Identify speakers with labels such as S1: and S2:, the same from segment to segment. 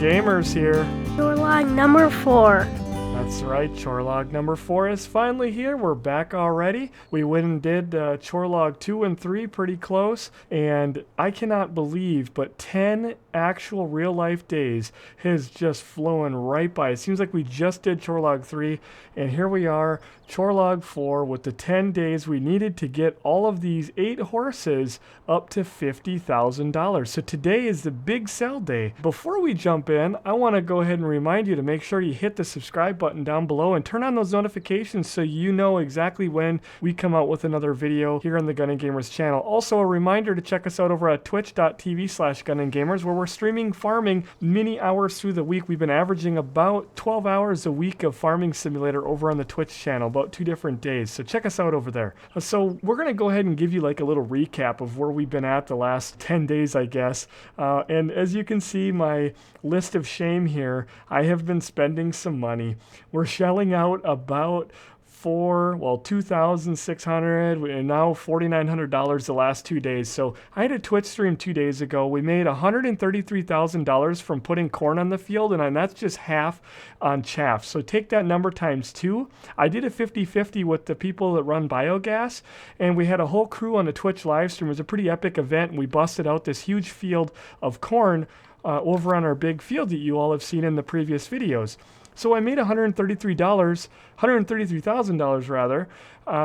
S1: GunninGamerz here.
S2: Chore log number 4.
S1: That's right, Chore log number 4 is finally here. We're back already. We went and did Chore log 2 and 3 pretty close, and I cannot believe, but 10 actual real life days has just flown right by. It seems like we just did Chore log 3, and here we are, Chore log 4 with the 10 days we needed to get all of these 8 horses up to $50,000. So today is the big sell day. Before we jump in, I want to go ahead and remind you to make sure you hit the subscribe button down below and turn on those notifications so you know exactly when we come out with another video here on the GunninGamerz channel. Also a reminder to check us out over at twitch.tv/GunninGamerz, where we're streaming farming many hours through the week. We've been averaging about 12 hours a week of Farming Simulator over on the Twitch channel, about 2 different days. So check us out over there. So we're going to go ahead and give you like a little recap of where we've been at the last 10 days, I guess. And as you can see, my list of shame here, I have been spending some money. We're shelling out about $2,600 and now $4,900 the last 2 days. So I had a Twitch stream 2 days ago. We made $133,000 from putting corn on the field, and that's just half on chaff. So take that number times 2. I did a 50-50 with the people that run biogas, and we had a whole crew on the Twitch live stream. It was a pretty epic event, and we busted out this huge field of corn over on our big field that you all have seen in the previous videos. So I made $133,000 rather.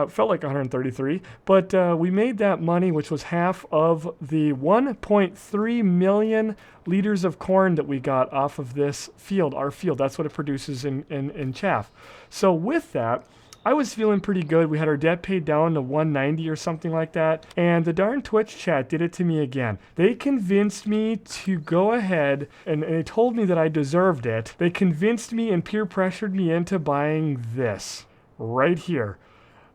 S1: Felt like 133, but we made that money, which was half of the 1.3 million liters of corn that we got off of this field, our field. That's what it produces in chaff. So with that, I was feeling pretty good. We had our debt paid down to 190 or something like that. And the darn Twitch chat did it to me again. They convinced me to go ahead, and they told me that I deserved it. They convinced me and peer pressured me into buying this right here.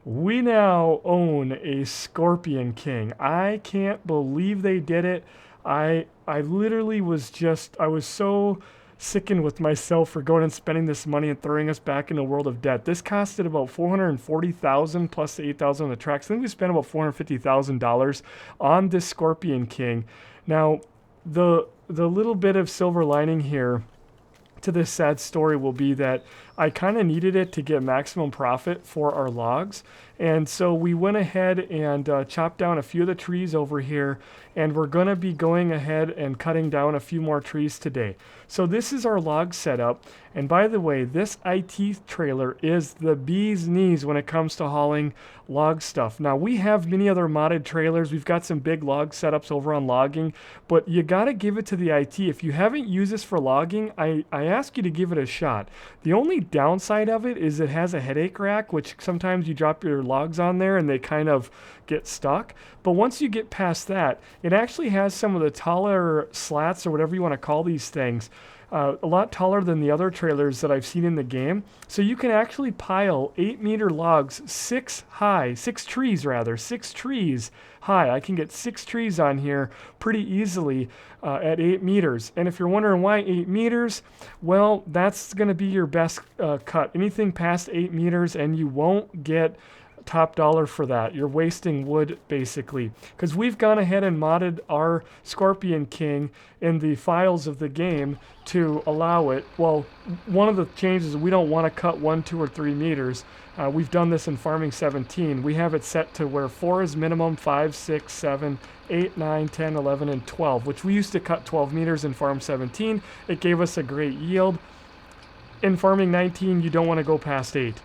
S1: We now own a Scorpion King. I can't believe they did it. I literally was so sickened with myself for going and spending this money and throwing us back in a world of debt. This costed about $440,000 plus the $8,000 on the tracks. I think we spent about $450,000 on this Scorpion King. Now, the little bit of silver lining here to this sad story will be that I kind of needed it to get maximum profit for our logs. And so we went ahead and chopped down a few of the trees over here, and we're going to be going ahead and cutting down a few more trees today. So this is our log setup. And by the way, this IT trailer is the bee's knees when it comes to hauling log stuff. Now, we have many other modded trailers. We've got some big log setups over on logging, but you got to give it to the IT. If you haven't used this for logging, I ask you to give it a shot. The only downside of it is it has a headache rack, which sometimes you drop your logs on there and they kind of get stuck. But once you get past that, it actually has some of the taller slats or whatever you want to call these things. A lot taller than the other trailers that I've seen in the game. So you can actually pile 8-meter logs 6 trees high. I can get 6 trees on here pretty easily at 8 meters. And if you're wondering why 8 meters, well, that's going to be your best cut. Anything past 8 meters and you won't get top dollar for that. You're wasting wood basically, because we've gone ahead and modded our Scorpion King in the files of the game to allow it. Well, one of the changes is we don't want to cut 1, 2, or 3 meters. We've done this in Farming 17. We have it set to where 4 is minimum, 5, 6, 7, 8, 9, 10, 11, and 12, which we used to cut 12 meters in Farm 17. It gave us a great yield. In Farming 19, you don't want to go past 8.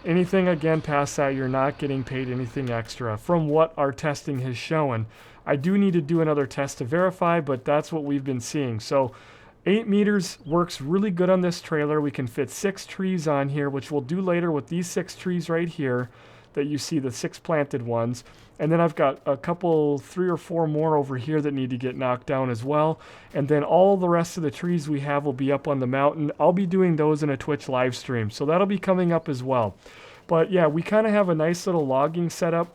S1: Anything again past that, you're not getting paid anything extra from what our testing has shown. I do need to do another test to verify, but that's what we've been seeing. So 8 meters works really good on this trailer. We can fit 6 trees on here, which we'll do later with these 6 trees right here that you see, the 6 planted ones. And then I've got a couple, 3 or 4 more over here that need to get knocked down as well. And then all the rest of the trees we have will be up on the mountain. I'll be doing those in a Twitch live stream, so that'll be coming up as well. But yeah, we kind of have a nice little logging setup.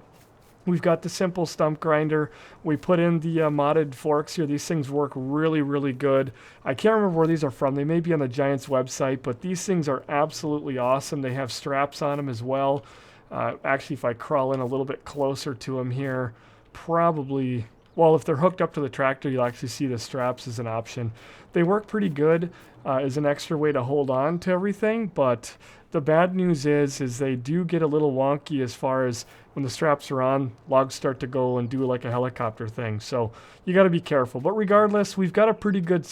S1: We've got the simple stump grinder. We put in the modded forks here. These things work really, really good. I can't remember where these are from. They may be on the Giants website, but these things are absolutely awesome. They have straps on them as well. Actually, if I crawl in a little bit closer to them here, probably well, if they're hooked up to the tractor, you'll actually see the straps as an option. They work pretty good as an extra way to hold on to everything, but the bad news is they do get a little wonky as far as when the straps are on, logs start to go and do like a helicopter thing. So you got to be careful. But regardless, we've got a pretty good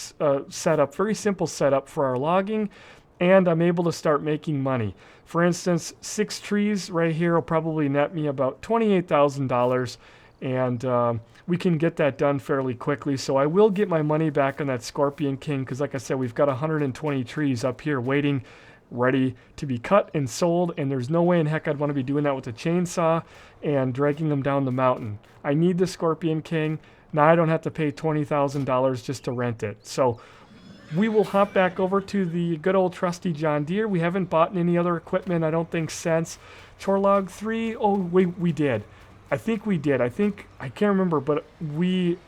S1: setup, very simple setup for our logging, and I'm able to start making money. For instance, 6 trees right here will probably net me about $28,000, and we can get that done fairly quickly. So I will get my money back on that Scorpion King because, like I said, we've got 120 trees up here waiting, ready to be cut and sold, and there's no way in heck I'd want to be doing that with a chainsaw and dragging them down the mountain. I need the Scorpion King. Now I don't have to pay $20,000 just to rent it. So we will hop back over to the good old trusty John Deere. We haven't bought any other equipment, I don't think, since Chore Log 3. Oh, we did. I think we did. I can't remember, but we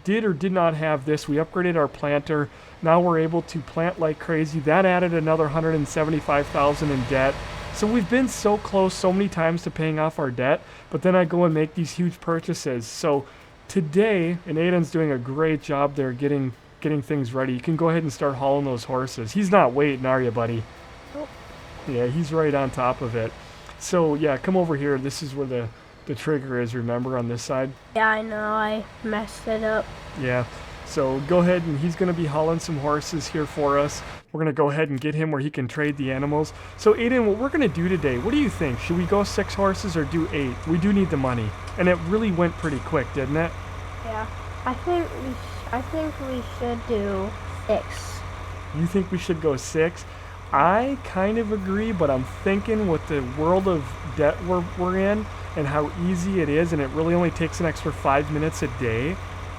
S1: did or did not have this. We upgraded our planter. Now we're able to plant like crazy. That added another $175,000 in debt. So we've been so close so many times to paying off our debt, but then I go and make these huge purchases. So today, and Aiden's doing a great job there getting things ready. You can go ahead and start hauling those horses. He's not waiting, are you, buddy?
S2: Nope.
S1: Yeah, he's right on top of it. So yeah, come over here. This is where the trigger is, remember, on this side?
S2: Yeah, I know. I messed it up.
S1: Yeah. So go ahead, and he's going to be hauling some horses here for us. We're going to go ahead and get him where he can trade the animals. So Aiden, what we're going to do today, what do you think? Should we go 6 horses or do 8? We do need the money. And it really went pretty quick, didn't it?
S2: Yeah. I think we should do 6.
S1: You think we should go 6? I kind of agree, but I'm thinking with the world of debt we're in and how easy it is, and it really only takes an extra 5 minutes a day,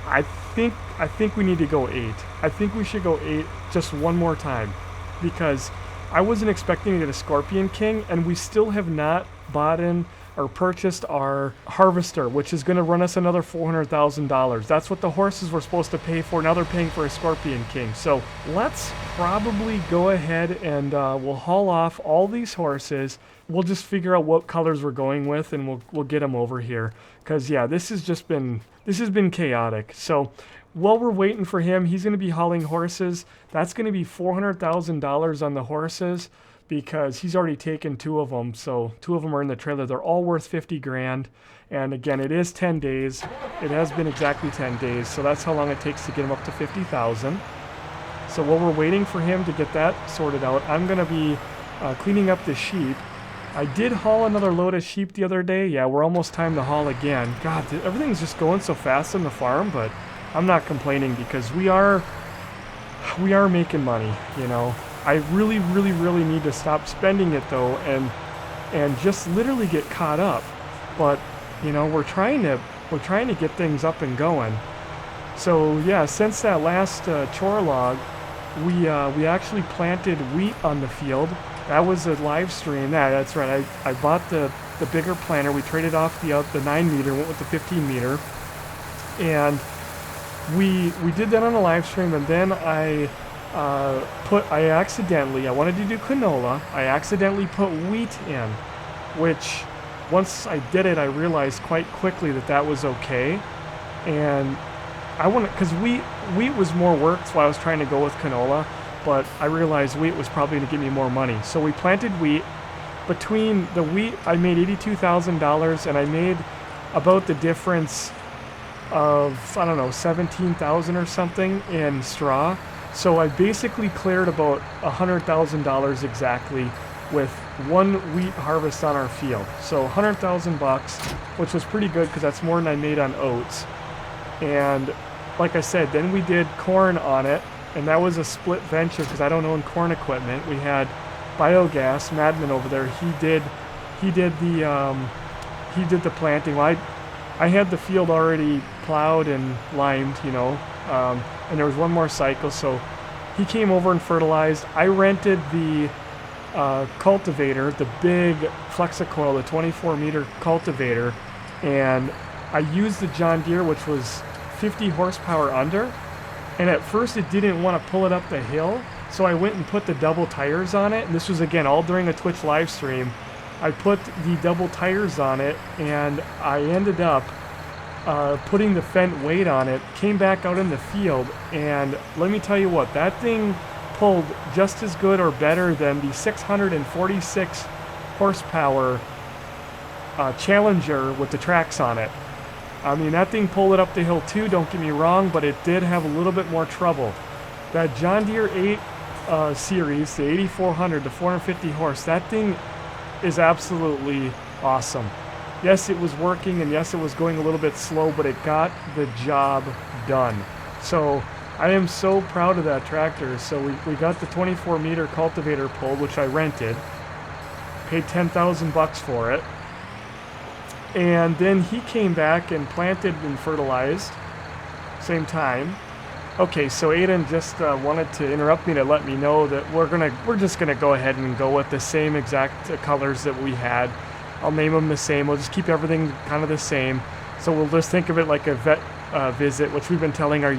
S1: I think we need to go 8. I think we should go 8 just one more time, because I wasn't expecting to get a Scorpion King, and we still have not bought in or purchased our harvester, which is going to run us another $400,000. That's what the horses were supposed to pay for. Now they're paying for a Scorpion King. So let's probably go ahead and we'll haul off all these horses. We'll just figure out what colors we're going with, and we'll get them over here. Because yeah, this has been chaotic. So while we're waiting for him, he's going to be hauling horses. That's going to be $400,000 on the horses, because he's already taken 2 of them. So 2 of them are in the trailer. They're all worth 50 grand. And again, it is 10 days. It has been exactly 10 days. So that's how long it takes to get him up to 50,000. So while we're waiting for him to get that sorted out, I'm going to be cleaning up the sheep. I did haul another load of sheep the other day. Yeah, we're almost time to haul again. God, everything's just going so fast on the farm, but I'm not complaining because we are making money, you know. I really need to stop spending it though, and just literally get caught up. But you know, we're trying to get things up and going. So yeah, since that last chore log, we actually planted wheat on the field. That was a live stream. Yeah, that's right. I bought the bigger planter. We traded off the 9 meter, went with the 15 meter, and we did that on a live stream. And then I wanted to do canola. I accidentally put wheat in, which once I did it, I realized quite quickly that was okay. And because wheat was more work, so I was trying to go with canola, but I realized wheat was probably going to give me more money. So we planted wheat. Between the wheat, I made $82,000, and I made about the difference of, I don't know, $17,000 or something in straw. So I basically cleared about $100,000 exactly with 1 wheat harvest on our field. So $100,000, which was pretty good because that's more than I made on oats. And like I said, then we did corn on it, and that was a split venture because I don't own corn equipment. We had biogas, Madman over there. He did the planting. Well, I had the field already plowed and limed, you know. And there was one more cycle, so he came over and fertilized. I rented the cultivator, the big Flexicoil, the 24 meter cultivator, and I used the John Deere, which was 50 horsepower under, and at first it didn't want to pull it up the hill, so I went and put the double tires on it, and this was again all during a Twitch live stream. I put the double tires on it, and I ended up putting the Fendt weight on it, came back out in the field, and let me tell you what, that thing pulled just as good or better than the 646 horsepower Challenger with the tracks on it. I mean, that thing pulled it up the hill too, don't get me wrong, but it did have a little bit more trouble. That John Deere 8 series, the 8400, the 450 horse, that thing is absolutely awesome. Yes, it was working, and yes, it was going a little bit slow, but it got the job done. So I am so proud of that tractor. So we got the 24-meter cultivator pull, which I rented, paid 10,000 bucks for it. And then he came back and planted and fertilized, same time. Okay, so Aiden just wanted to interrupt me to let me know that we're just gonna go ahead and go with the same exact colors that we had. I'll name them the same. We'll just keep everything kind of the same. So we'll just think of it like a vet visit, which we've been telling our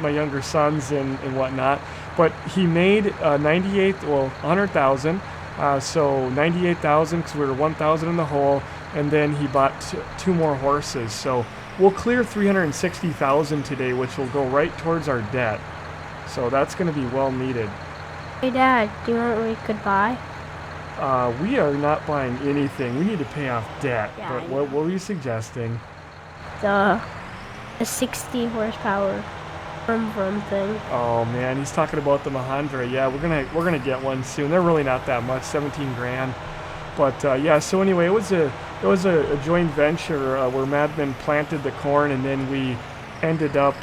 S1: my younger sons and whatnot. But he made 100,000. So 98,000 because we were 1,000 in the hole, and then he bought two more horses. So we'll clear 360,000 today, which will go right towards our debt. So that's going to be well needed.
S2: Hey Dad, do you want what we could buy?
S1: We are not buying anything. We need to pay off debt.
S2: Yeah,
S1: But what were you suggesting?
S2: The 60 horsepower vroom thing.
S1: Oh man, he's talking about the Mahindra. Yeah, we're gonna get one soon. They're really not that much, 17 grand. But yeah, so anyway, it was a joint venture where Madman planted the corn, and then we ended up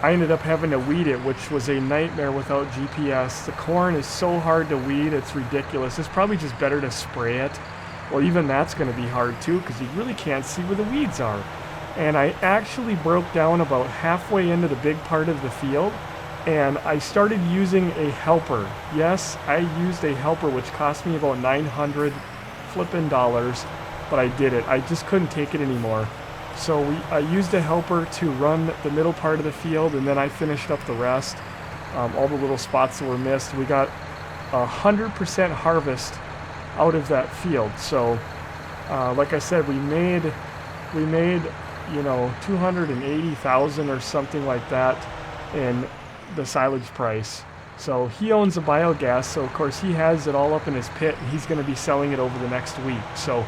S1: I ended up having to weed it, which was a nightmare without GPS. The corn is so hard to weed, it's ridiculous. It's probably just better to spray it. Well, even that's going to be hard too, because you really can't see where the weeds are. And I actually broke down about halfway into the big part of the field, and I started using a helper. Yes, I used a helper, which cost me about $900 flippin' dollars, but I did it. I just couldn't take it anymore. So I used a helper to run the middle part of the field, and then I finished up the rest, all the little spots that were missed. We got 100% harvest out of that field. So like I said, we made you know 280,000 or something like that in the silage price. So he owns a biogas, so of course he has it all up in his pit, and he's going to be selling it over the next week. So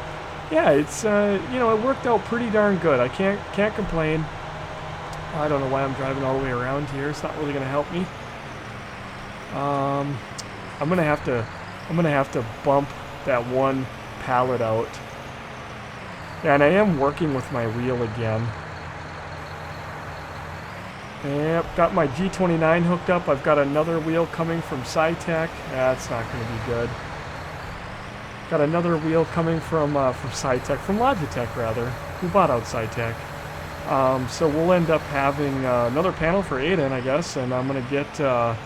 S1: yeah, it's you know, it worked out pretty darn good. I can't complain. I don't know why I'm driving all the way around here. It's not really going to help me. I'm gonna have to bump that one pallet out. And I am working with my wheel again. Yep, got my G29 hooked up. I've got another wheel coming from SciTech. That's not going to be good. Got another wheel coming from SciTech, from Logitech rather, who bought out SciTech. So we'll end up having another panel for Aiden, I guess, and I'm gonna get the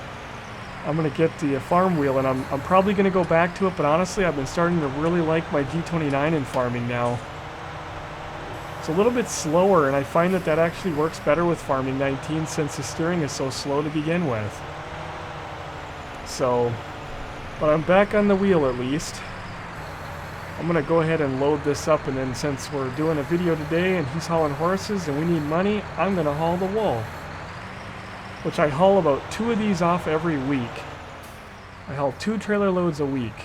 S1: farm wheel, and I'm probably gonna go back to it. But honestly, I've been starting to really like my G29 in farming now. It's a little bit slower, and I find that actually works better with farming 19 since the steering is so slow to begin with. So, but I'm back on the wheel at least. I'm gonna go ahead and load this up, and then since we're doing a video today and he's hauling horses and we need money, I'm gonna haul the wool. Which I haul about 2 of these off every week. I haul 2 trailer loads a week.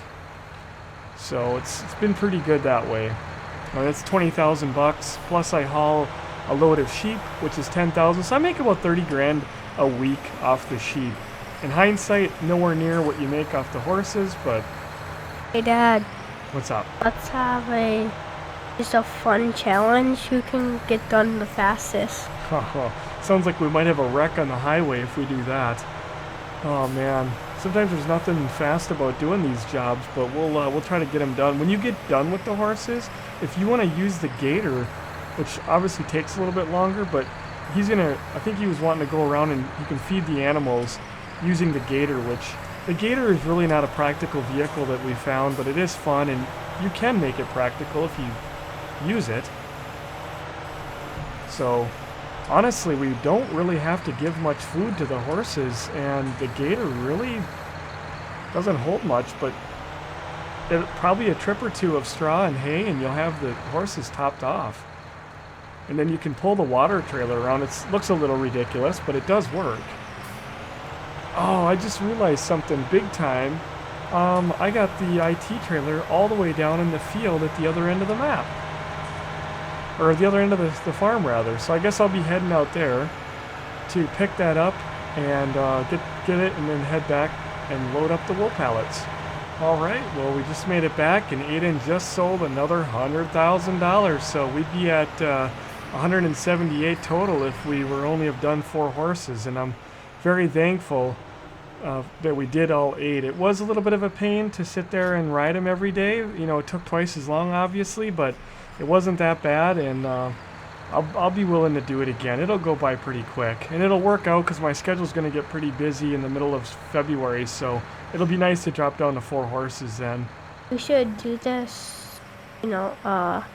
S1: So it's been pretty good that way. That's 20,000 bucks, plus I haul a load of sheep, which is 10,000. So I make about 30 grand a week off the sheep. In hindsight, nowhere near what you make off the horses, but...
S2: Hey Dad.
S1: What's up?
S2: Let's have just a fun challenge. Who can get done the fastest?
S1: Sounds like we might have a wreck on the highway if we do that. Oh man, sometimes there's nothing fast about doing these jobs, but we'll try to get them done. When you get done with the horses, if you want to use the gator, which obviously takes a little bit longer, but I think he was wanting to go around and you can feed the animals using the gator, which the gator is really not a practical vehicle that we found, but it is fun, and you can make it practical if you use it. So honestly, we don't really have to give much food to the horses, and the gator really doesn't hold much, but probably a trip or two of straw and hay, and you'll have the horses topped off. And then you can pull the water trailer around. It looks a little ridiculous, but it does work. Oh, I just realized something big time. I got the IT trailer all the way down in the field at the other end of the map. Or the other end of the farm, rather. So I guess I'll be heading out there to pick that up and get it and then head back and load up the wool pallets. Alright, well we just made it back and Aiden just sold another $100,000. So we'd be at 178 total if we were only have done 4 horses. And I'm very thankful that we did all 8. It was a little bit of a pain to sit there and ride them every day. You know, it took twice as long, obviously, but it wasn't that bad, and I'll be willing to do it again. It'll go by pretty quick, and it'll work out because my schedule's going to get pretty busy in the middle of February, so it'll be nice to drop down to 4 horses then.
S2: We should do this, about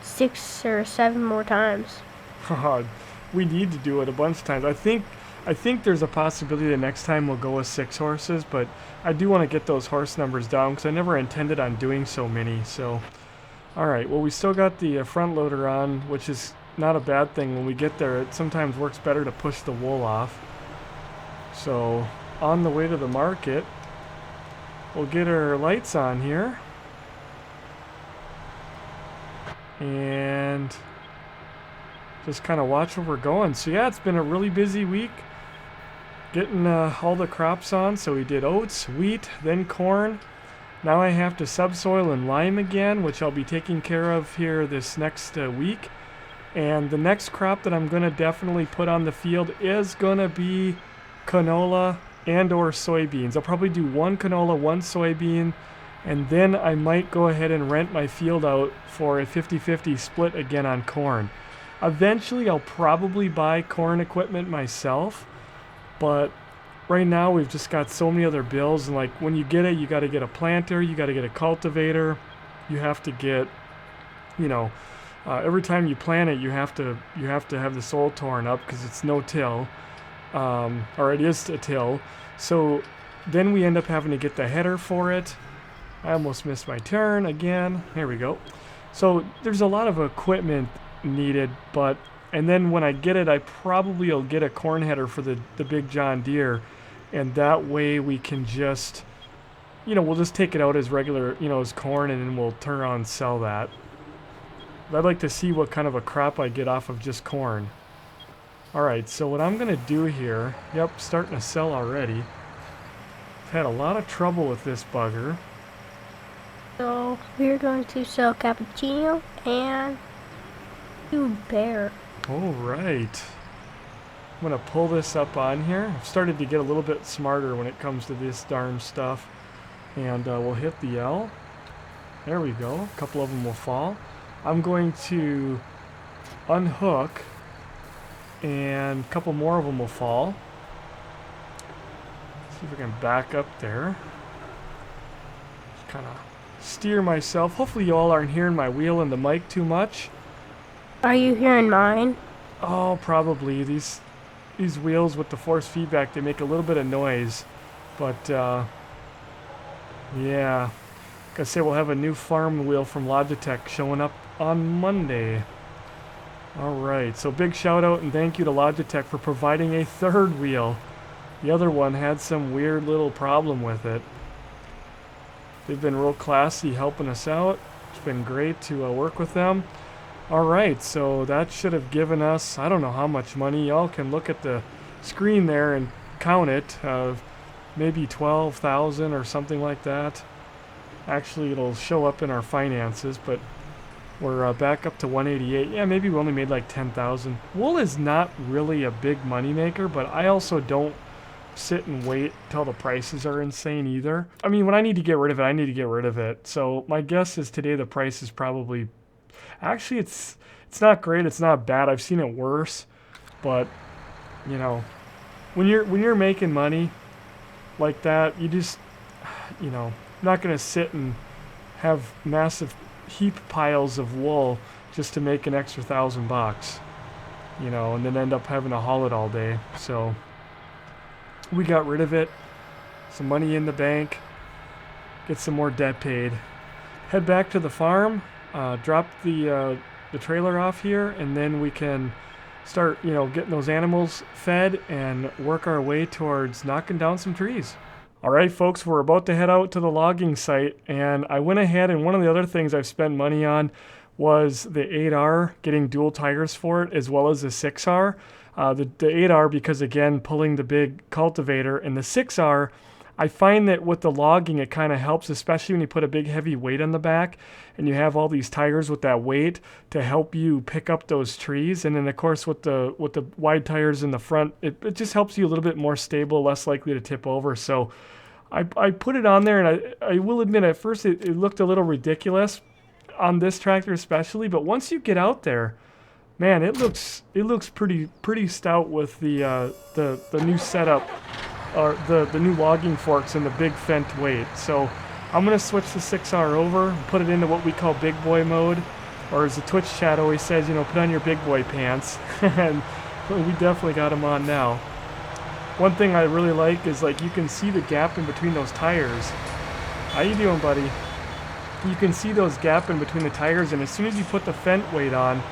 S2: 6 or 7 more times.
S1: We need to do it a bunch of times. I think there's a possibility the next time we'll go with 6 horses, but I do want to get those horse numbers down because I never intended on doing so many. So, all right. Well, we still got the front loader on, which is not a bad thing. When we get there, it sometimes works better to push the wool off. So, on the way to the market, we'll get our lights on here. And just kind of watch where we're going. So yeah, it's been a really busy week getting all the crops on. So we did oats, wheat, then corn. Now I have to subsoil and lime again, which I'll be taking care of here this next week. And the next crop that I'm going to definitely put on the field is going to be canola and or soybeans. I'll probably do 1 canola, 1 soybean, and then I might go ahead and rent my field out for a 50-50 split again on corn. Eventually, I'll probably buy corn equipment myself, but right now we've just got so many other bills, and like when you get it, you got to get a planter, you got to get a cultivator, you have to get, every time you plant it, you have to have the soil torn up because it's no till, or it is a till. So then we end up having to get the header for it. I almost missed my turn again. Here we go. So there's a lot of equipment needed, and then when I get it, I probably will get a corn header for the big John Deere, and that way we can just, we'll just take it out as regular, as corn, and then we'll turn around and sell that. But I'd like to see what kind of a crop I get off of just corn. Alright, so what I'm going to do here, starting to sell already. I've had a lot of trouble with this bugger.
S2: So we're going to sell cappuccino and bear.
S1: Alright. I'm going to pull this up on here. I've started to get a little bit smarter when it comes to this darn stuff. And we'll hit the L. There we go. A couple of them will fall. I'm going to unhook, and a couple more of them will fall. See if I can back up there. Just kind of steer myself. Hopefully you all aren't hearing my wheel and the mic too much.
S2: Are you hearing mine?
S1: Oh, probably. These wheels with the force feedback, they make a little bit of noise. But, yeah. Like I say, we'll have a new farm wheel from Logitech showing up on Monday. Alright, so big shout out and thank you to Logitech for providing a 3rd wheel. The other one had some weird little problem with it. They've been real classy helping us out. It's been great to work with them. Alright, so that should have given us, I don't know how much money. Y'all can look at the screen there and count it. Maybe 12,000 or something like that. Actually, it'll show up in our finances, but we're back up to 188. Yeah, maybe we only made like 10,000. Wool is not really a big money maker, but I also don't sit and wait till the prices are insane either. I mean, when I need to get rid of it, I need to get rid of it. So my guess is today the price is probably, actually it's not great, it's not bad. I've seen it worse, but when you're making money like that, you just not going to sit and have massive heap piles of wool just to make an extra $1,000, and then end up having to haul it all day. So we got rid of it, some money in the bank, get some more debt paid, head back to the farm, drop the the trailer off here, and then we can start, getting those animals fed and work our way towards knocking down some trees. All right, folks, we're about to head out to the logging site, and I went ahead, and one of the other things I've spent money on was the 8R, getting dual tires for it, as well as the 6R. The 8R, because again, pulling the big cultivator, and the 6R, I find that with the logging, it kind of helps, especially when you put a big heavy weight on the back and you have all these tires with that weight to help you pick up those trees. And then of course with the wide tires in the front, it just helps you a little bit more stable, less likely to tip over. So I put it on there, and I will admit at first it looked a little ridiculous on this tractor especially, but once you get out there, man, it looks pretty stout with the new setup, or the new logging forks and the big fent weight. So I'm gonna switch the 6R over and put it into what we call big boy mode, or as the Twitch chat always says, put on your big boy pants. And we definitely got them on now. One thing I really like is you can see the gap in between those tires. How you doing, buddy? You can see those gap in between the tires, and as soon as you put the fent weight on,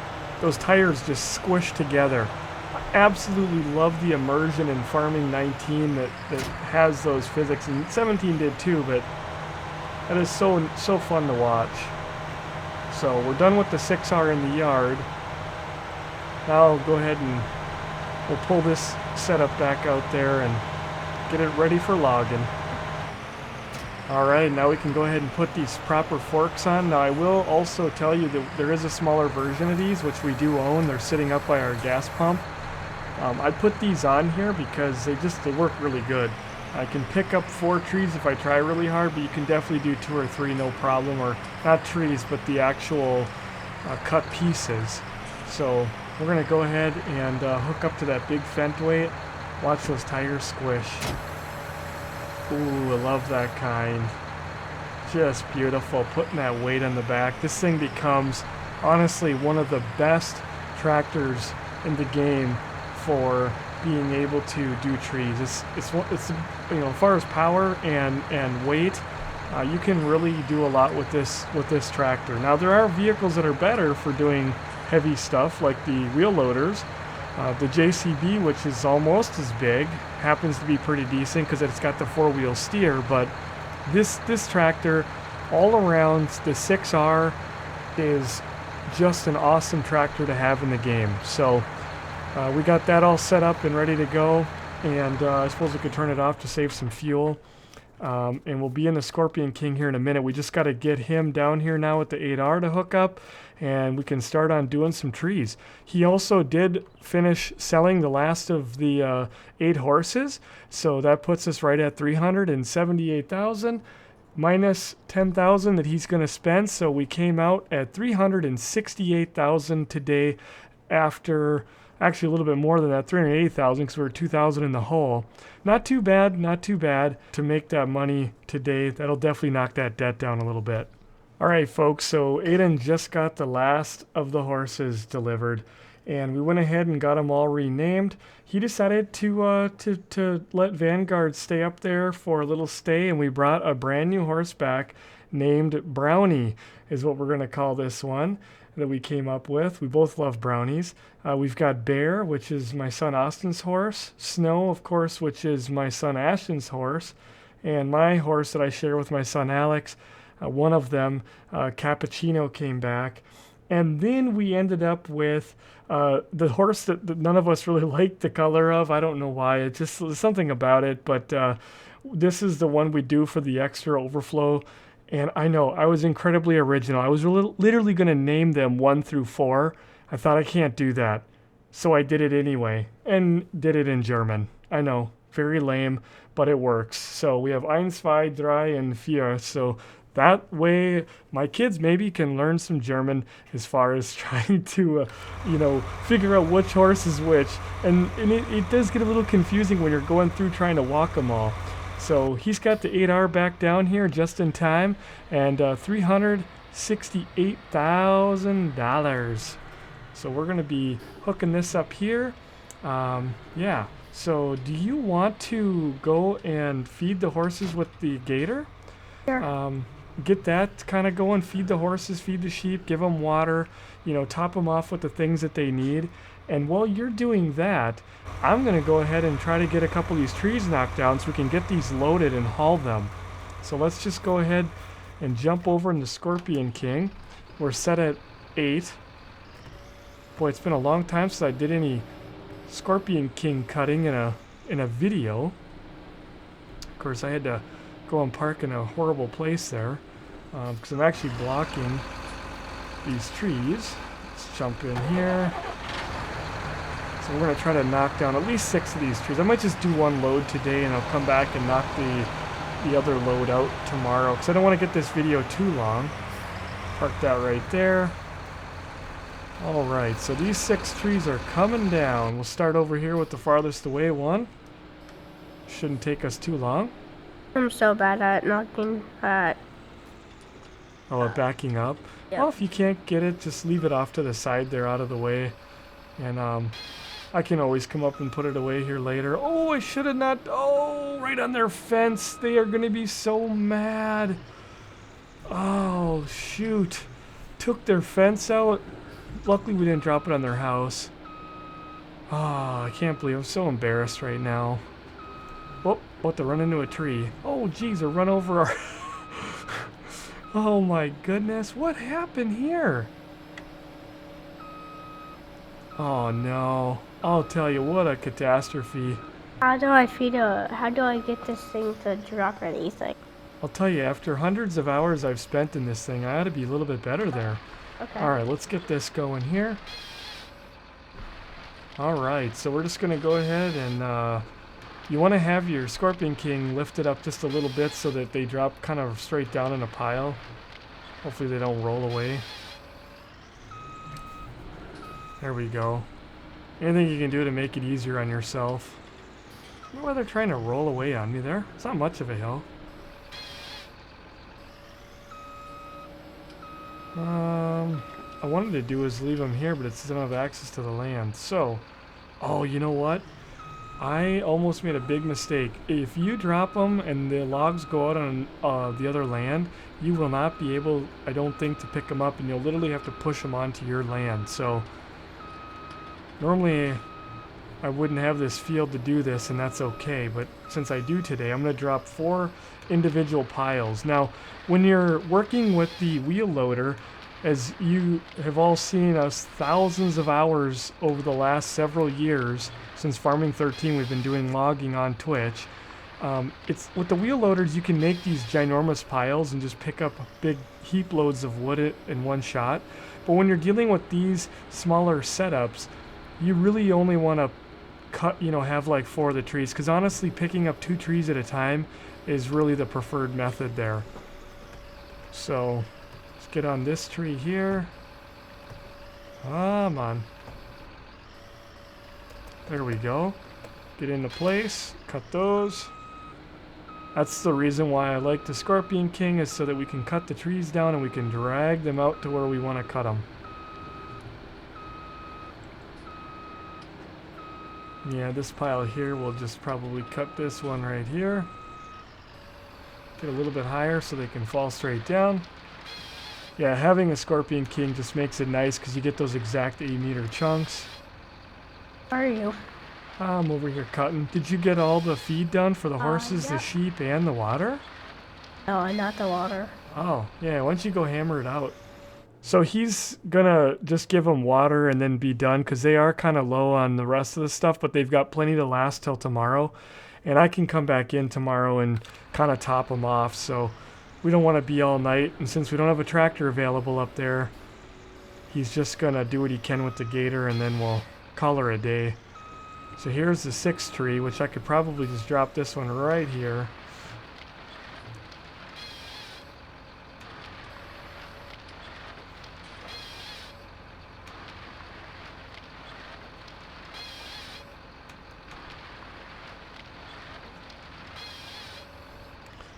S1: those tires just squish together. I absolutely love the immersion in Farming 19 that has those physics, and 17 did too, but that is so fun to watch. So we're done with the 6R in the yard. Now I'll go ahead and we'll pull this setup back out there and get it ready for logging. Alright, now we can go ahead and put these proper forks on. Now I will also tell you that there is a smaller version of these, which we do own. They're sitting up by our gas pump. I put these on here because they work really good. I can pick up 4 trees if I try really hard, but you can definitely do 2 or 3 no problem, or not trees, but the actual cut pieces. So we're going to go ahead and hook up to that big fent weight. Watch those tires squish. Ooh, I love that kind. Just beautiful, putting that weight on the back. This thing becomes, honestly, one of the best tractors in the game for being able to do trees. It's as far as power and weight, you can really do a lot with this tractor. Now there are vehicles that are better for doing heavy stuff, like the wheel loaders. The JCB, which is almost as big, happens to be pretty decent because it's got the 4-wheel steer, but this tractor all around, the 6R, is just an awesome tractor to have in the game. So we got that all set up and ready to go, and I suppose we could turn it off to save some fuel. And we'll be in the Scorpion King here in a minute. We just got to get him down here now with the 8R to hook up, and we can start on doing some trees. He also did finish selling the last of the 8 horses, so that puts us right at $378,000 minus $10,000 that he's going to spend. So we came out at $368,000 today, after actually a little bit more than that, $380,000, because we were $2,000 in the hole. Not too bad to make that money today. That'll definitely knock that debt down a little bit. All right, folks, so Aiden just got the last of the horses delivered, and we went ahead and got them all renamed. He decided to let Vanguard stay up there for a little stay, and we brought a brand new horse back named Brownie, is what we're going to call this one that we came up with. We both love brownies. We've got Bear, which is my son Austin's horse. Snow, of course, which is my son Ashton's horse. And my horse that I share with my son Alex, one of them, Cappuccino, came back. And then we ended up with the horse that none of us really liked the color of. I don't know why. It just was something about it. But this is the one we do for the extra overflow. And I know, I was incredibly original. I was literally going to name them 1 through 4. I thought, I can't do that. So I did it anyway, and did it in German. I know, very lame, but it works. So we have 1, 2, 3, and 4. So that way, my kids maybe can learn some German as far as trying to, figure out which horse is which. And it does get a little confusing when you're going through trying to walk them all. So he's got the 8R back down here just in time, and $368,000. So we're going to be hooking this up here. Yeah. So do you want to go and feed the horses with the gator?
S2: Sure.
S1: get that kind of going, feed the horses, feed the sheep, give them water, you know, top them off with the things that they need. And while you're doing that, I'm going to go ahead and try to get a couple of these trees knocked down so we can get these loaded and haul them. So let's just go ahead and jump over into Scorpion King. We're set at 8. Boy, it's been a long time since I did any Scorpion King cutting in a video. Of course, I had to go and park in a horrible place there because I'm actually blocking these trees. Let's jump in here. So we're going to try to knock down at least 6 of these trees. I might just do one load today and I'll come back and knock the other load out tomorrow because I don't want to get this video too long. Park that right there. Alright, so these 6 trees are coming down. We'll start over here with the farthest away one. Shouldn't take us too long.
S2: I'm so bad at knocking at.
S1: Oh, backing up?
S2: Yep.
S1: Well, if you can't get it, just leave it off to the side there out of the way. And I can always come up and put it away here later. Oh, I should have not. Oh, right on their fence. They are going to be so mad. Oh, shoot. Took their fence out. Luckily, we didn't drop it on their house. Oh, I can't believe I'm so embarrassed right now. Oh, about to run into a tree. Oh, geez, or run over our... Oh, my goodness. What happened here? Oh, no. I'll tell you, what a catastrophe.
S2: How do I get this thing to drop anything?
S1: I'll tell you, after hundreds of hours I've spent in this thing, I ought to be a little bit better there.
S2: Okay.
S1: Alright, let's get this going here. Alright, so we're just going to go ahead and you want to have your Scorpion King lifted up just a little bit so that they drop kind of straight down in a pile. Hopefully they don't roll away. There we go. Anything you can do to make it easier on yourself. I wonder why they're trying to roll away on me there. It's not much of a hill. I wanted to do is leave them here, but it doesn't have access to the land. So, oh, you know what? I almost made a big mistake. If you drop them and the logs go out on the other land, you will not be able, I don't think, to pick them up, and you'll literally have to push them onto your land. So, normally I wouldn't have this field to do this, and that's okay. But since I do today, I'm going to drop 4 individual piles. Now, when you're working with the wheel loader, as you have all seen us thousands of hours over the last several years, since Farming 13 we've been doing logging on Twitch, it's with the wheel loaders you can make these ginormous piles and just pick up big heap loads of wood in one shot. But when you're dealing with these smaller setups, you really only want to have like 4 of the trees, because honestly picking up 2 trees at a time is really the preferred method there. So let's get on this tree here. Come on. There we go. Get into place. Cut those. That's the reason why I like the Scorpion King, is so that we can cut the trees down and we can drag them out to where we want to cut them. Yeah, this pile here, we'll just probably cut this one right here. Get a little bit higher so they can fall straight down. Yeah, having a Scorpion King just makes it nice because you get those exact 8-meter chunks.
S2: Where are you?
S1: I'm over here cutting. Did you get all the feed done for the horses,
S2: yeah.
S1: the sheep, and the water?
S2: No, not the water.
S1: Oh, yeah, why don't you go hammer it out? So he's gonna just give them water and then be done, because they are kind of low on the rest of the stuff, but they've got plenty to last till tomorrow. And I can come back in tomorrow and kind of top them off, so we don't want to be all night. And since we don't have a tractor available up there, he's just gonna do what he can with the gator, and then we'll call her a day. So here's the 6th tree, which I could probably just drop this one right here.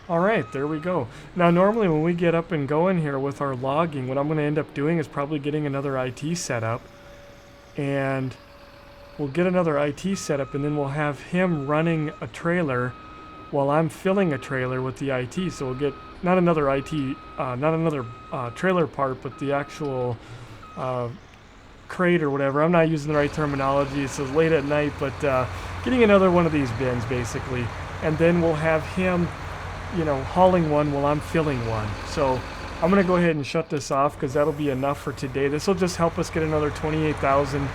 S1: Alright, there we go. Now normally when we get up and going here with our logging, what I'm going to end up doing is probably getting another IT setup. And we'll get another IT setup, and then we'll have him running a trailer while I'm filling a trailer with the IT. So we'll get not another not another trailer part, but the actual crate or whatever. I'm not using the right terminology. It says late at night, but getting another one of these bins basically, and then we'll have him, you know, hauling one while I'm filling one. So I'm gonna go ahead and shut this off because that'll be enough for today. This will just help us get another 28,000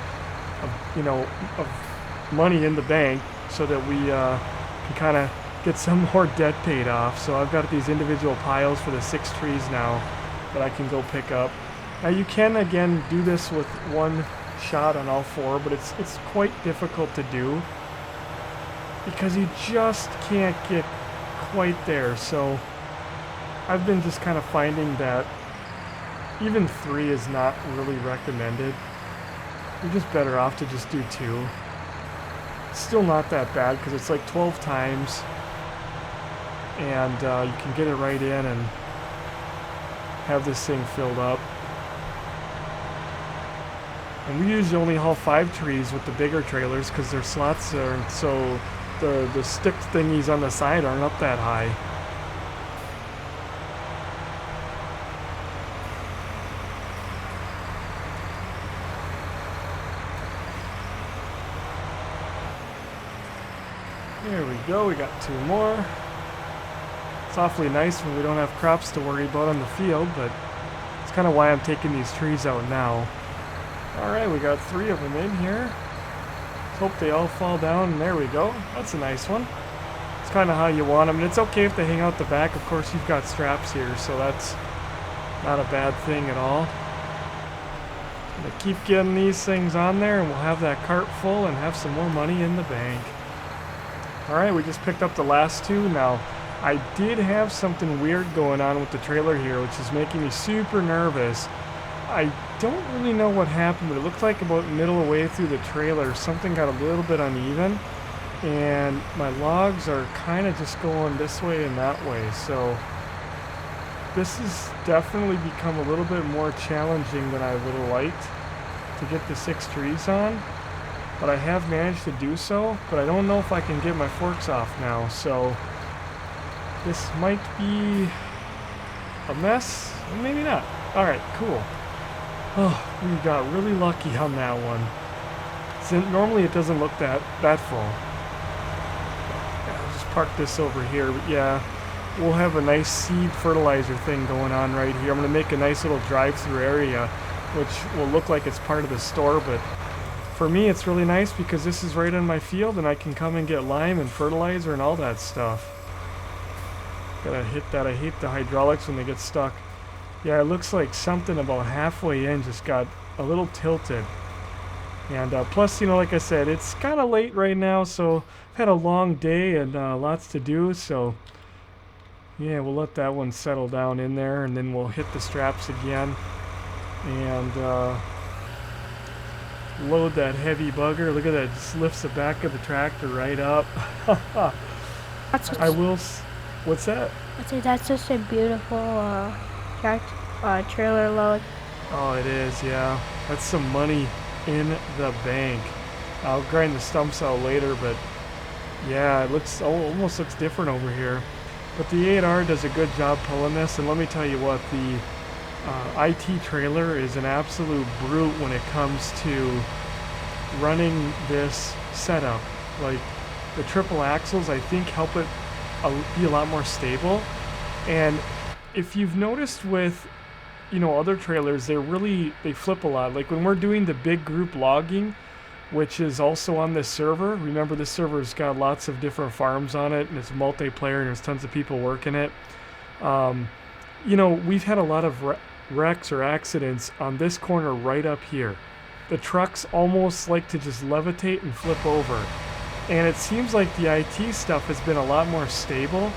S1: of money in the bank so that we can kind of get some more debt paid off. So I've got these individual piles for the 6 trees now that I can go pick up. Now you can again do this with one shot on all 4, but it's quite difficult to do because you just can't get quite there. So I've been just kind of finding that even 3 is not really recommended. You're just better off to just do 2. It's still not that bad because it's like 12 times, and you can get it right in and have this thing filled up. And we usually only haul 5 trees with the bigger trailers because their slots are so the stick thingies on the side aren't up that high. There we go, we got 2 more. It's awfully nice when we don't have crops to worry about on the field, but it's kind of why I'm taking these trees out now. Alright, we got 3 of them in here. Let's hope they all fall down, and there we go. That's a nice one. It's kind of how you want them, and it's okay if they hang out the back. Of course, you've got straps here, so that's not a bad thing at all. I'm gonna keep getting these things on there, and we'll have that cart full and have some more money in the bank. Alright, we just picked up the last 2. Now, I did have something weird going on with the trailer here, which is making me super nervous. I don't really know what happened, but it looked like about middle of the way through the trailer, something got a little bit uneven, and my logs are kind of just going this way and that way. So this has definitely become a little bit more challenging than I would have liked to get the 6 trees on. But I have managed to do so, but I don't know if I can get my forks off now, so this might be a mess, or maybe not. Alright, cool. Oh, we got really lucky on that one. So normally it doesn't look that full. I'll just park this over here, but yeah, we'll have a nice seed fertilizer thing going on right here. I'm going to make a nice little drive-through area, which will look like it's part of the store, but for me, it's really nice because this is right on my field and I can come and get lime and fertilizer and all that stuff. Gotta hit that. I hate the hydraulics when they get stuck. Yeah, it looks like something about halfway in just got a little tilted. And plus, you know, like I said, it's kind of late right now, so I've had a long day and lots to do, so yeah, we'll let that one settle down in there and then we'll hit the straps again. And load that heavy bugger. Look at that, it just lifts the back of the tractor right up. What's that?
S2: That's just a beautiful trailer load.
S1: Oh, it is, yeah. That's some money in the bank. I'll grind the stumps out later, but yeah, it looks almost looks different over here. But the 8R does a good job pulling this, and let me tell you what, the IT trailer is an absolute brute when it comes to running this setup. Like the triple axles, I think help it be a lot more stable. And if you've noticed with, you know, other trailers, they flip a lot. Like when we're doing the big group logging, which is also on this server. Remember, this server's got lots of different farms on it, and it's multiplayer, and there's tons of people working it. You know, we've had a lot of wrecks or accidents on this corner right up here. The trucks almost like to just levitate and flip over. And it seems like the IT stuff has been a lot more stable.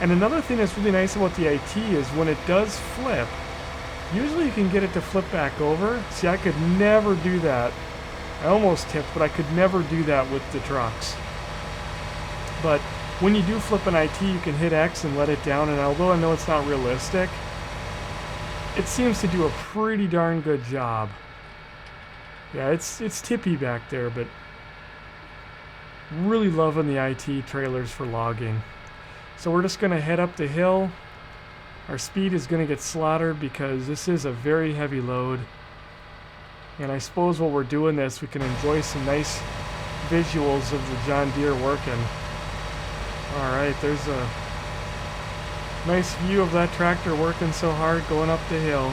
S1: And another thing that's really nice about the IT is when it does flip, usually you can get it to flip back over. See, I could never do that. I almost tipped, but I could never do that with the trucks. But when you do flip an IT, you can hit X and let it down, and although I know it's not realistic, it seems to do a pretty darn good job. Yeah, it's tippy back there, but really loving the IT trailers for logging. So we're just going to head up the hill, Our speed is going to get slaughtered because this is a very heavy load. And I suppose while we're doing this, we can enjoy some nice visuals of the John Deere working. Alright, there's a nice view of that tractor working so hard going up the hill.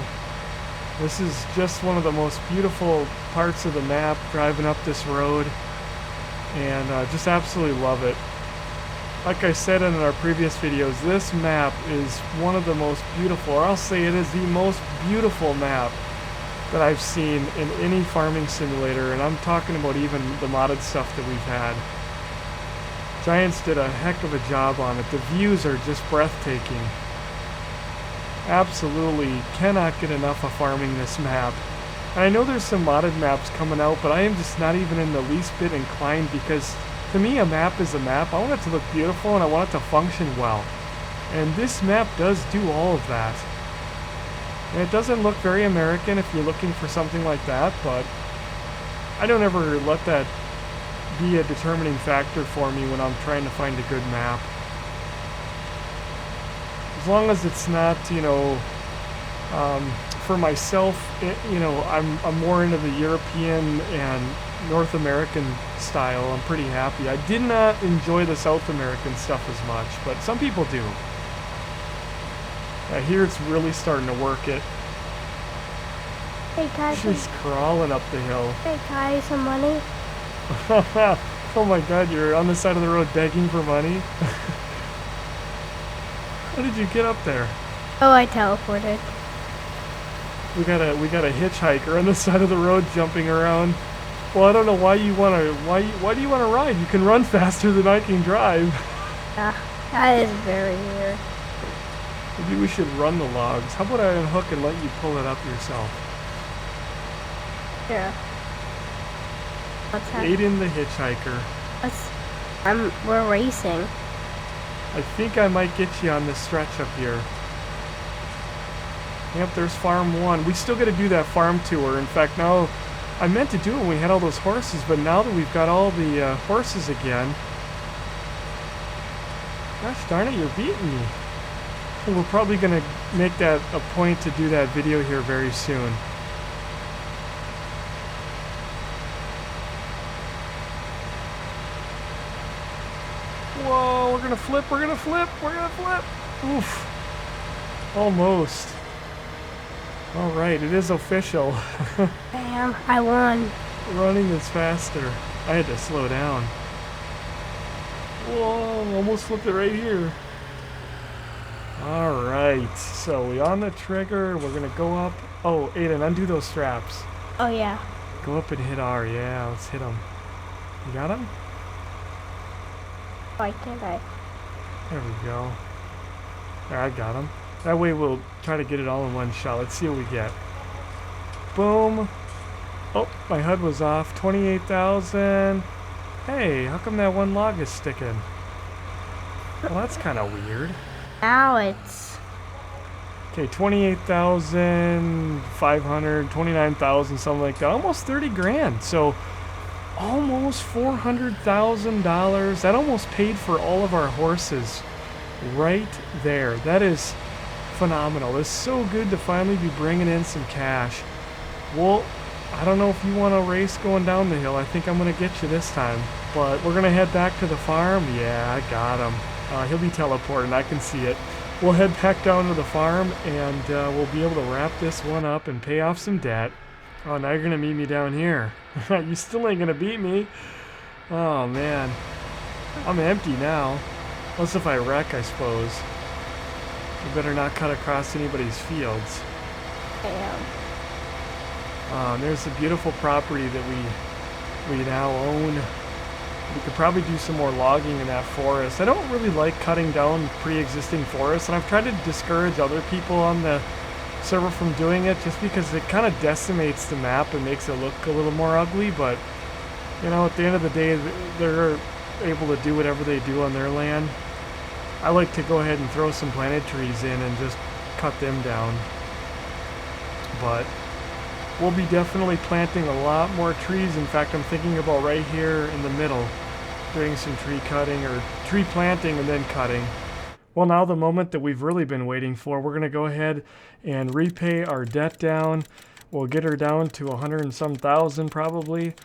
S1: This is just one of the most beautiful parts of the map, driving up this road. And just absolutely love it. Like I said in our previous videos, this map is one of the most beautiful, or I'll say it is the most beautiful map that I've seen in any farming simulator, and I'm talking about even the modded stuff that we've had. Giants did a heck of a job on it. The views are just breathtaking. Absolutely cannot get enough of farming this map. And I know there's some modded maps coming out, but I am just not even in the least bit inclined, because to me a map is a map. I want it to look beautiful and I want it to function well. And this map does do all of that. And it doesn't look very American if you're looking for something like that, but I don't ever let that be a determining factor for me when I'm trying to find a good map. As long as it's not, you know, for myself, you know, I'm more into the European and North American style. I'm pretty happy. I did not enjoy the South American stuff as much, but some people do. Here it's really starting to work it.
S2: Hey guys,
S1: She's crawling up the hill.
S2: hey guys, some money.
S1: Oh my god, you're on the side of the road begging for money? How did you get up there?
S2: Oh, I teleported.
S1: We got a hitchhiker on the side of the road jumping around. Well, I don't know why you want to why do you want to ride? You can run faster than I can drive.
S2: Yeah, that is very weird.
S1: Maybe we should run the logs. How about I unhook and let you pull it up yourself?
S2: Yeah. What's happening?
S1: Aiden the hitchhiker.
S2: We're racing.
S1: I think I might get you on this stretch up here. Yep, there's farm 1. We still got to do that farm tour. In fact, now I meant to do it when we had all those horses, but now that we've got all the horses again, gosh darn it, you're beating me. And we're probably going to make that a point to do that video here very soon. Whoa, we're going to flip, we're going to flip, we're going to flip. Oof. Almost. Alright, it is official.
S2: Bam, I won.
S1: Running is faster. I had to slow down. Whoa, almost flipped it right here. Alright, so we on the trigger, we're gonna go up. Oh, Aiden, undo those straps.
S2: Oh yeah.
S1: Go up and hit R, yeah, let's hit him. You got him?
S2: Why can't I?
S1: There we go. There, I got him. That way we'll try to get it all in one shot. Let's see what we get. Boom. Oh, my HUD was off. 28,000. Hey, how come that one log is sticking? Well, that's kind of weird.
S2: Now it's...
S1: Okay, 28,500, 29,000, something like that. Almost 30 grand. So, almost $400,000. That almost paid for all of our horses right there. That is phenomenal. It's so good to finally be bringing in some cash. Well, I don't know if you want to race going down the hill. I think I'm going to get you this time. But we're going to head back to the farm. Yeah, I got him. He'll be teleporting. I can see it. We'll head back down to the farm, and we'll be able to wrap this one up and pay off some debt. Oh, now you're going to meet me down here. You still ain't going to beat me. Oh, man. I'm empty now. Unless if I wreck, I suppose. You better not cut across anybody's fields.
S2: I am.
S1: And there's a beautiful property that we now own. We could probably do some more logging in that forest. I don't really like cutting down pre-existing forests, and I've tried to discourage other people on the server from doing it just because it kind of decimates the map and makes it look a little more ugly, but you know, at the end of the day, they're able to do whatever they do on their land. I like to go ahead and throw some planted trees in and just cut them down. But we'll be definitely planting a lot more trees. In fact, I'm thinking about right here in the middle doing some tree cutting or tree planting and then cutting. Well, now the moment that we've really been waiting for, we're going to go ahead and repay our debt down. We'll get her down to 100 and some thousand probably,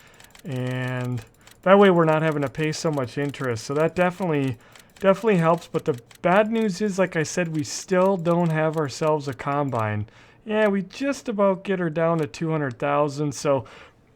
S1: and that way we're not having to pay so much interest. So that definitely helps. But the bad news is, like I said, we still don't have ourselves a combine. Yeah, we just about get her down to 200,000. So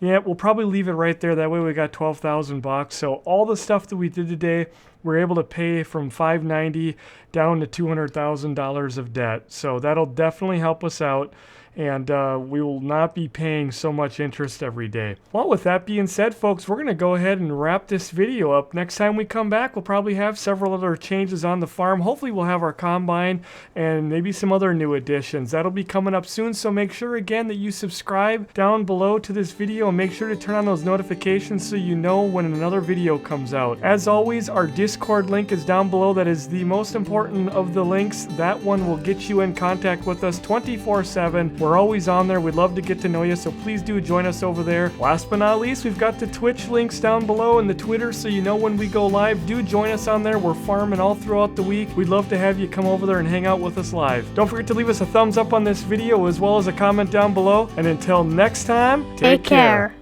S1: yeah, we'll probably leave it right there. That way we got 12,000 bucks. So all the stuff that we did today, we're able to pay from 590 down to $200,000 of debt. So that'll definitely help us out. And we will not be paying so much interest every day. Well, with that being said, folks, we're going to go ahead and wrap this video up. Next time we come back, we'll probably have several other changes on the farm. Hopefully we'll have our combine and maybe some other new additions. That'll be coming up soon, so make sure again that you subscribe down below to this video and make sure to turn on those notifications so you know when another video comes out. As always, our Discord link is down below. That is the most important of the links. That one will get you in contact with us 24/7. We're always on there. We'd love to get to know you, so please do join us over there. Last but not least, we've got the Twitch links down below and the Twitter, so you know when we go live. Do join us on there. We're farming all throughout the week. We'd love to have you come over there and hang out with us live. Don't forget to leave us a thumbs up on this video as well as a comment down below. And until next time, take care.